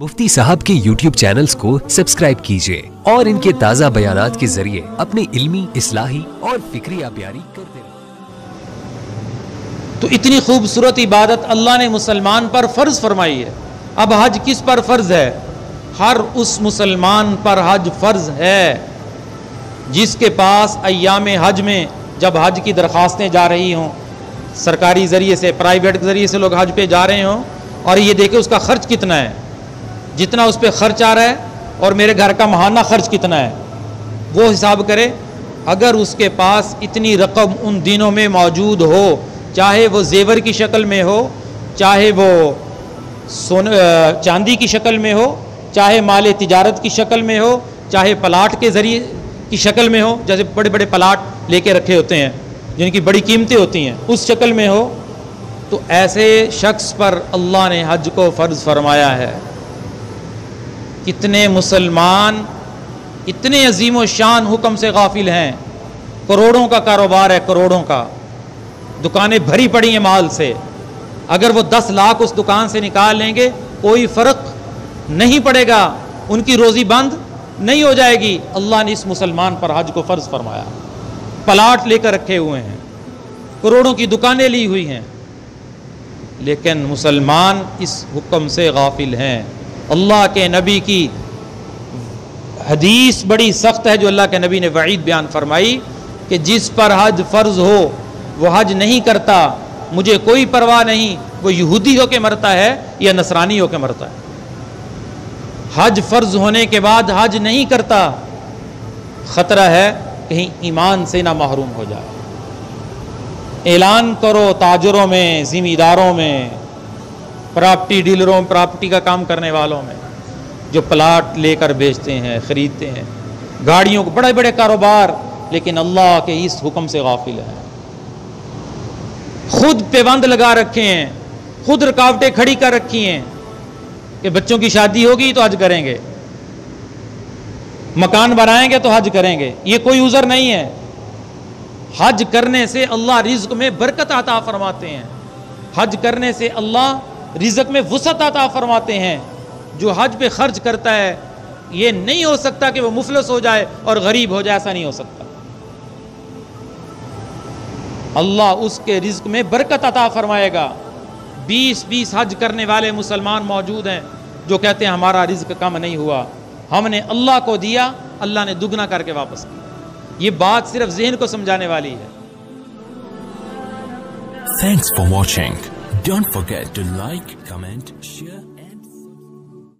मुफ्ती साहब के YouTube channels को सब्सक्राइब कीजिए और इनके ताज़ा बयानात के जरिए अपनी इल्मी, इस्लाही और फिक्री आबियारी करते रहें। तो इतनी खूबसूरत इबादत अल्लाह ने मुसलमान पर फ़र्ज़ फरमाई है। अब हज किस पर फ़र्ज़ है? हर उस मुसलमान पर हज फ़र्ज़ है जिसके पास अय्याम हज में जब हज की दरख्वास्तें जा रही हों, सरकारी ज़रिए से, प्राइवेट ज़रिए से लोग हज पे जा रहे हों, और ये देखे उसका ख़र्च कितना है, जितना उस पर ख़र्च आ रहा है और मेरे घर का माहाना ख़र्च कितना है, वो हिसाब करे। अगर उसके पास इतनी रकम उन दिनों में मौजूद हो, चाहे वो जेवर की शक्ल में हो, चाहे वो चांदी की शक्ल में हो, चाहे माल तिजारत की शक्ल में हो, चाहे प्लाट के ज़रिए की शक्ल में हो, जैसे बड़े बड़े प्लाट लेके रखे होते हैं जिनकी बड़ी कीमतें होती हैं, उस शक्ल में हो, तो ऐसे शख्स पर अल्लाह ने हज को फ़र्ज़ फरमाया है। कितने मुसलमान इतने अजीम व शान हुक्म से गाफिल हैं। करोड़ों का कारोबार है, करोड़ों का, दुकानें भरी पड़ी हैं माल से। अगर वो 10 लाख उस दुकान से निकाल लेंगे कोई फ़र्क नहीं पड़ेगा, उनकी रोज़ी बंद नहीं हो जाएगी। अल्लाह ने इस मुसलमान पर हज को फ़र्ज़ फरमाया। प्लाट लेकर रखे हुए हैं, करोड़ों की दुकानें ली हुई हैं, लेकिन मुसलमान इस हुक्म से गाफिल हैं। अल्लाह के नबी की हदीस बड़ी सख्त है जो अल्लाह के नबी ने वईद बयान फरमाई कि जिस पर हज फ़र्ज़ हो वो हज नहीं करता, मुझे कोई परवाह नहीं, वो यहूदी होके मरता है या नसरानी होके मरता है। हज फ़र्ज़ होने के बाद हज नहीं करता, ख़तरा है कहीं ईमान से ना महरूम हो जाए। ऐलान करो ताजरों में, ज़िमीदारों में, प्रॉपर्टी डीलरों, प्रॉपर्टी का काम करने वालों में, जो प्लाट लेकर बेचते हैं, ख़रीदते हैं, गाड़ियों को, बड़े बड़े कारोबार, लेकिन अल्लाह के इस हुक्म से गाफिल हैं। खुद पाबंद लगा रखे हैं, खुद रुकावटें खड़ी कर रखी हैं कि बच्चों की शादी होगी तो हज करेंगे, मकान बनाएंगे तो हज करेंगे। ये कोई उज़र नहीं है। हज करने से अल्लाह रिज़्क़ में बरकत अता फरमाते हैं। हज करने से अल्लाह रिज़्क़ में वुसअत अता फरमाते हैं। जो हज पे खर्च करता है, ये नहीं हो सकता कि वो मुफलस हो जाए और गरीब हो जाए, ऐसा नहीं हो सकता। अल्लाह उसके रिज़्क़ में बरकत अता फरमाएगा। 20-20 हज करने वाले मुसलमान मौजूद हैं जो कहते हैं हमारा रिज़्क़ कम नहीं हुआ, हमने अल्लाह को दिया, अल्लाह ने दुगना करके वापस किया। ये बात सिर्फ ज़हन को समझाने वाली है। Thanks for watching. Don't forget to like, comment, share and